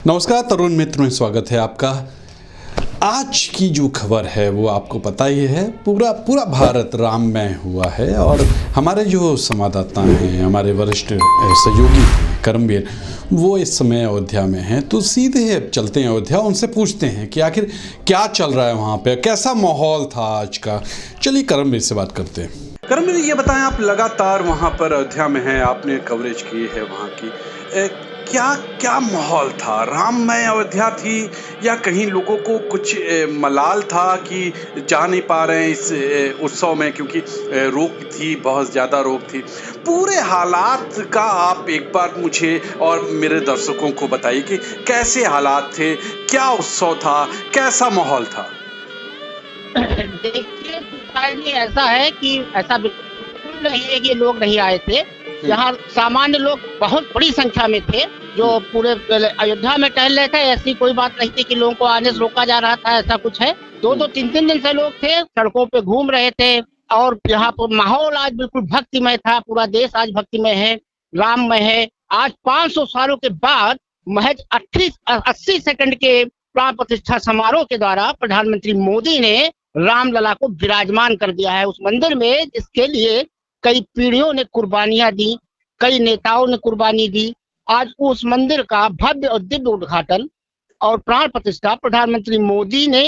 नमस्कार तरुण मित्र में स्वागत है आपका। आज की जो खबर है वो आपको पता ही है, पूरा भारत राममय हुआ है और हमारे जो संवाददाता हैं, हमारे वरिष्ठ सहयोगी हैं कर्मवीर, वो इस समय अयोध्या में हैं। तो सीधे चलते हैं अयोध्या, उनसे पूछते हैं कि आखिर क्या चल रहा है वहाँ पे, कैसा माहौल था आज का। चलिए कर्मवीर से बात करते हैं। कर्मवीर, ये बताएं, आप लगातार वहाँ पर अयोध्या में हैं, आपने कवरेज की है वहाँ की, क्या माहौल था? राममय अयोध्या थी या कहीं लोगों को कुछ मलाल था कि जा नहीं पा रहे हैं इस उत्सव में, क्योंकि रोक थी, बहुत ज़्यादा रोक थी। पूरे हालात का आप एक बार मुझे और मेरे दर्शकों को बताइए कि कैसे हालात थे, क्या उत्सव था, कैसा माहौल था? देखिए, ऐसा है कि ऐसा बिल्कुल नहीं है कि लोग नहीं आए थे। यहाँ सामान्य लोग बहुत बड़ी संख्या में थे जो पूरे अयोध्या में टहल रहे थे। ऐसी कोई बात नहीं थी कि लोगों को आने से रोका जा रहा था, ऐसा कुछ है। 2-3 दिन से लोग थे, सड़कों पे घूम रहे थे और यहाँ पर माहौल आज बिल्कुल भक्तिमय था। पूरा देश आज भक्तिमय है, राममय है। आज 500 सालों के बाद महज 80 सेकंड के प्राण प्रतिष्ठा समारोह के द्वारा प्रधानमंत्री मोदी ने रामलला को विराजमान कर दिया है उस मंदिर में, जिसके लिए कई पीढ़ियों ने कुर्बानियां दी, कई नेताओं ने कुर्बानी दी। आज उस मंदिर का भव्य और दिव्य उद्घाटन और प्राण प्रतिष्ठा प्रधानमंत्री मोदी ने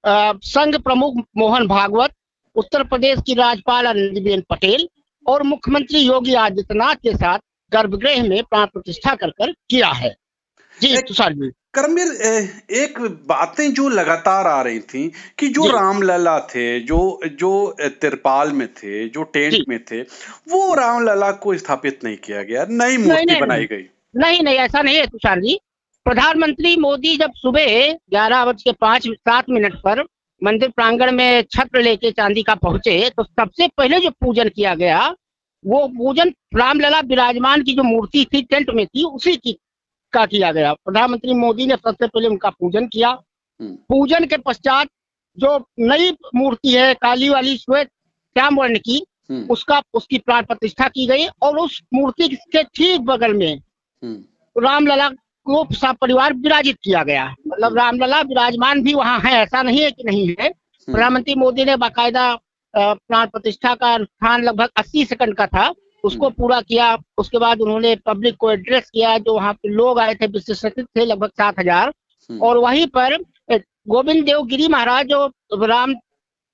संघ प्रमुख मोहन भागवत, उत्तर प्रदेश की राज्यपाल आनंदीबेन पटेल और मुख्यमंत्री योगी आदित्यनाथ के साथ गर्भगृह में प्राण प्रतिष्ठा कर किया है। जी तुषार जी। कर्मवीर, एक बातें जो लगातार आ रही थी कि जो रामलला थे, जो तिरपाल में थे, जो टेंट में थे, वो रामलला को स्थापित नहीं किया गया, नई मूर्ति बनाई गई। नहीं, ऐसा नहीं है तुषार जी। प्रधानमंत्री मोदी जब सुबह 11:05 पर मंदिर प्रांगण में छत्र लेके चांदी का पहुंचे, तो सबसे पहले जो पूजन किया गया वो पूजन रामलला विराजमान की जो मूर्ति थी टेंट में थी उसी की का किया गया। प्रधानमंत्री मोदी ने सबसे पहले उनका पूजन किया। पूजन के पश्चात जो नई मूर्ति है काली वाली श्वेत श्याम वर्ण की, उसकी प्राण प्रतिष्ठा की गई और उस मूर्ति के ठीक बगल में रामलला को सपरिवार विराजित किया गया। मतलब रामलला विराजमान भी वहां है, ऐसा नहीं है कि नहीं है। प्रधानमंत्री मोदी ने बाकायदा प्राण प्रतिष्ठा का अनुष्ठान लगभग 80 सेकंड का था, उसको पूरा किया। उसके बाद उन्होंने पब्लिक को एड्रेस किया, जो वहां पे लोग आए थे विशेषज्ञ थे लगभग 7,000। और वहीं पर गोविंद देव गिरी महाराज जो राम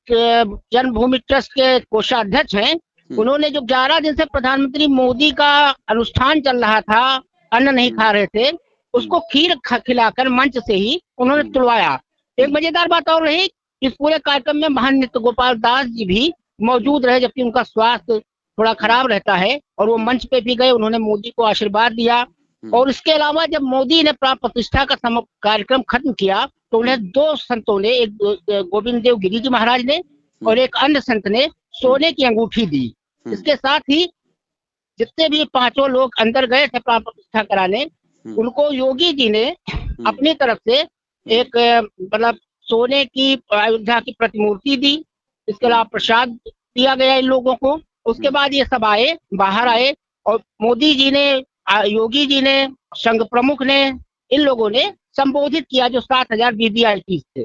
जन्मभूमि ट्रस्ट के कोषाध्यक्ष हैं, उन्होंने जो 11 दिन से प्रधानमंत्री मोदी का अनुष्ठान चल रहा था, अन्न नहीं खा रहे थे, उसको खीर खिलाकर मंच से ही उन्होंने तुड़वाया। एक मजेदार बात और रही, इस पूरे कार्यक्रम में महान नृत्य गोपाल दास जी भी मौजूद रहे, जबकि उनका स्वास्थ्य थोड़ा खराब रहता है, और वो मंच पे भी गए, उन्होंने मोदी को आशीर्वाद दिया। और इसके अलावा जब मोदी ने प्राण प्रतिष्ठा का कार्यक्रम खत्म किया तो उन्हें 2 संतों ने, एक गोविंद देव गिरी जी महाराज ने और एक अन्य संत ने सोने की अंगूठी दी। इसके साथ ही जितने भी 5 लोग अंदर गए थे प्राण प्रतिष्ठा कराने, उनको योगी जी ने अपनी तरफ से एक मतलब सोने की अयोध्या की प्रतिमूर्ति दी। इसके अलावा प्रसाद दिया गया इन लोगों को। उसके बाद ये सब बाहर आए और मोदी जी ने, योगी जी ने, संघ प्रमुख ने, इन लोगों ने संबोधित किया जो 7,000 वीवीआईपी थे।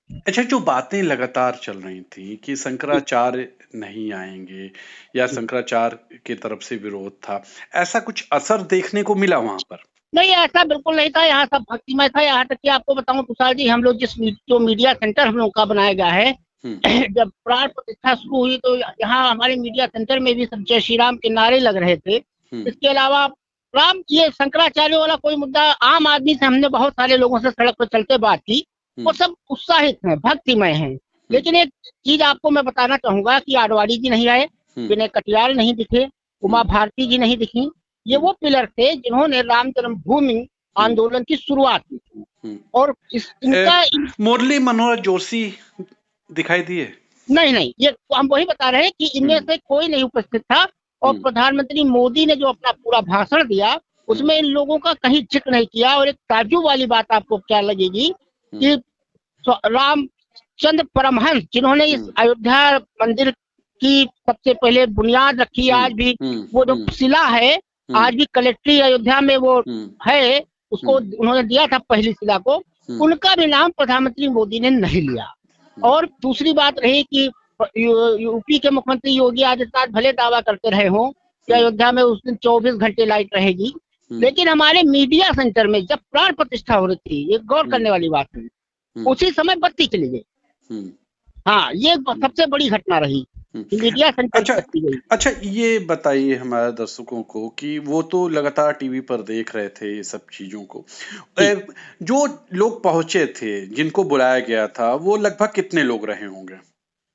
अच्छा, जो बातें लगातार चल रही थी कि शंकराचार्य नहीं आएंगे या शंकराचार्य की तरफ से विरोध था, ऐसा कुछ असर देखने को मिला वहां पर? नहीं, ऐसा बिल्कुल नहीं था। यहाँ सब भक्तिमय था। यहाँ तक कि आपको बताऊं तुषार जी, हम लोग जो मीडिया सेंटर हम लोग का बनाया गया है, जब प्राण प्रतिष्ठा शुरू हुई तो यहाँ हमारे मीडिया सेंटर में भी सब जय श्री राम के नारे लग रहे थे। इसके अलावा राम, ये शंकराचार्य वाला कोई मुद्दा, आम आदमी से हमने बहुत सारे लोगों से सड़क पर चलते बात की, वो सब उत्साहित हैं, भक्तिमय हैं। लेकिन एक चीज आपको मैं बताना चाहूंगा कि आडवाणी जी नहीं आए, विनय कटियार नहीं दिखे, उमा भारती जी नहीं दिखी। ये वो पिलर थे जिन्होंने राम जन्मभूमि आंदोलन की शुरुआत की थी। और इनका मुरली मनोहर जोशी दिखाई दिए? नहीं, ये हम वही बता रहे हैं कि इनमें से कोई नहीं उपस्थित था। और प्रधानमंत्री मोदी ने जो अपना पूरा भाषण दिया उसमें इन लोगों का कहीं जिक्र नहीं किया। और एक ताज्जुब वाली बात आपको क्या लगेगी कि रामचंद्र परमहंस, जिन्होंने इस अयोध्या मंदिर की सबसे पहले बुनियाद रखी, आज भी वो जो शिला है, आज भी कलेक्ट्री अयोध्या में वो है, उसको उन्होंने दिया था पहली शिला को, उनका भी नाम प्रधानमंत्री मोदी ने नहीं लिया। और दूसरी बात रही कि यूपी के मुख्यमंत्री योगी आदित्यनाथ भले दावा करते रहे हों कि अयोध्या में उस दिन 24 घंटे लाइट रहेगी, लेकिन हमारे मीडिया सेंटर में जब प्राण प्रतिष्ठा हो रही थी, ये गौर करने वाली बात है, उसी समय बत्ती चली गई। हाँ, ये सबसे बड़ी घटना रही कि मीडिया सेंटर अच्छा, बत्ती गई। अच्छा ये बताइए हमारे दर्शकों को कि वो तो लगातार टीवी पर देख रहे थे ये सब चीजों को। जो लोग पहुंचे थे, जिनको बुलाया गया था, वो लगभग कितने लोग रहे होंगे?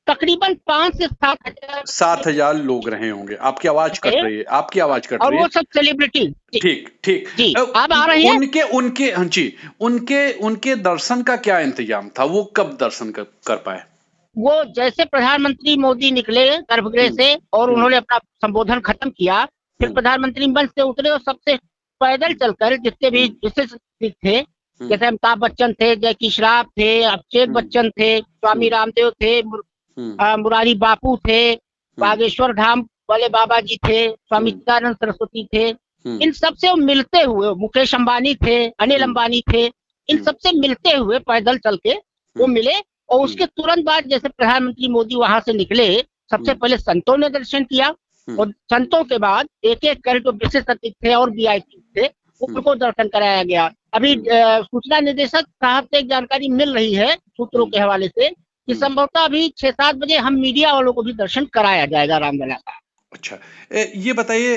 तकरीबन 5 से 7,000 7,000 लोग रहे होंगे। आपकी आवाज कट रही है, आपकी आवाज कट और रही वो है। सब सेलिब्रिटी। ठीक ठीक जी, अब आ रही है। उनके हाँ जी, उनके दर्शन का क्या इंतजाम था? वो कब दर्शन कर पाए? वो जैसे प्रधानमंत्री मोदी निकले गर्भगृह से और उन्होंने अपना संबोधन खत्म किया, फिर प्रधानमंत्री मंच से उतरे और सबसे पैदल चलकर जितने भी विशिष्ट थे, जैसे अमिताभ बच्चन थे, जैकी श्रॉफ थे, अभिषेक बच्चन थे, स्वामी रामदेव थे, मुरारी बापू थे, बागेश्वर धाम वाले बाबा जी थे, स्वामी चिदानंद सरस्वती थे, इन सबसे वो मिलते हुए, मुकेश अंबानी थे, अनिल अंबानी थे, इन सबसे मिलते हुए पैदल चल के वो मिले। और उसके तुरंत बाद जैसे प्रधानमंत्री मोदी वहां से निकले, सबसे पहले संतों ने दर्शन किया और संतों के बाद एक एक कर जो विशिष्ट अतिथि थे और वीआईपी थे उनको दर्शन कराया गया। अभी सूचना निदेशक साहब से एक जानकारी मिल रही है सूत्रों के हवाले से कि संभवतः अभी 6-7 बजे हम मीडिया वालों को भी दर्शन कराया जाएगा रामलला का। अच्छा, ये बताइए,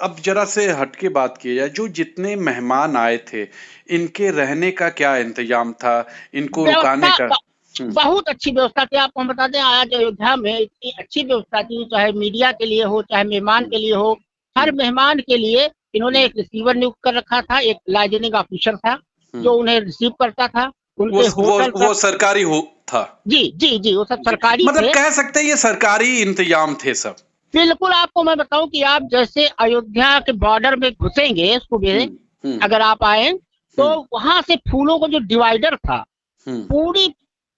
अब जरा से हटके बात की जाए, जो जितने मेहमान आए थे, इनके रहने का क्या इंतजाम था? इनको रुकाने का? बहुत अच्छी व्यवस्था थी। आपको हम बता दें, आज अयोध्या में इतनी अच्छी व्यवस्था थी, चाहे मीडिया के लिए हो, चाहे मेहमान के लिए हो, हर मेहमान के लिए इन्होंने एक रिसीवर नियुक्त कर रखा था, एक लाइजनिंग ऑफिसर था जो उन्हें रिसीव करता था। उनके वो सरकारी था? जी, वो सब सरकारी मतलब कह सकते हैं ये सरकारी इंतजाम थे सब। बिल्कुल। आपको मैं बताऊं कि आप जैसे अयोध्या के बॉर्डर में घुसेंगे सुबह, अगर आप आए तो वहां से फूलों का जो डिवाइडर था, पूरी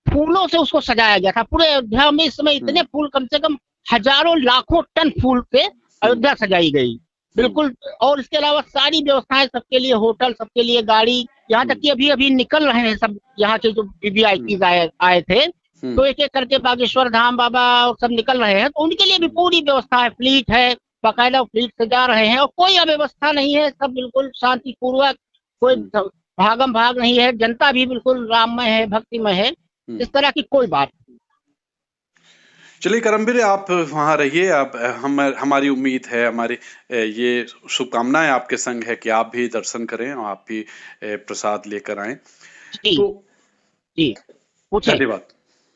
फूलों से उसको सजाया गया था। पूरे अयोध्या में इस समय इतने फूल, कम से कम हजारों लाखों टन फूल से अयोध्या सजाई गई, बिल्कुल। और इसके अलावा सारी व्यवस्थाएं सबके लिए, होटल सबके लिए, गाड़ी, यहाँ तक कि अभी निकल रहे हैं सब यहाँ के जो वीवीआईपी आए थे, तो एक एक करके बागेश्वर धाम बाबा और सब निकल रहे हैं, तो उनके लिए भी पूरी व्यवस्था है, फ्लीट है, बाकायदा फ्लीट से जा रहे हैं और कोई अव्यवस्था नहीं है, सब बिल्कुल शांतिपूर्वक, कोई भागम भाग नहीं है, जनता भी बिल्कुल राममय है, भक्तिमय है, इस तरह की कोई बात नहीं। चलिए करमवीर, आप वहाँ रहिए। आप हमारी उम्मीद है, हमारी ये शुभकामनाएं आपके संग है कि आप भी दर्शन करें और आप भी प्रसाद लेकर आएं। जी, धन्यवाद।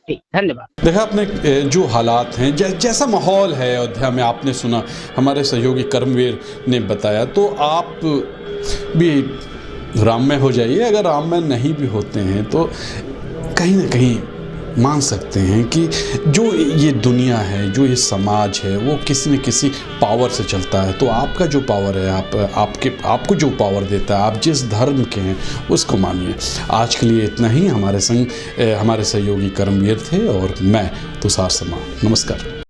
धन्यवाद। देखा आपने जो हालात हैं, जैसा माहौल है अयोध्या में, आपने सुना, हमारे सहयोगी कर्मवीर ने बताया, तो आप भी राममय हो जाइए। अगर राममय नहीं भी होते हैं तो कहीं ना कहीं मान सकते हैं कि जो ये दुनिया है, जो ये समाज है, वो किसी न किसी पावर से चलता है। तो आपका जो पावर है, आपको जो पावर देता है, आप जिस धर्म के हैं उसको मानिए। आज के लिए इतना ही। हमारे संग हमारे सहयोगी कर्मवीर थे और मैं तुषार शर्मा। नमस्कार।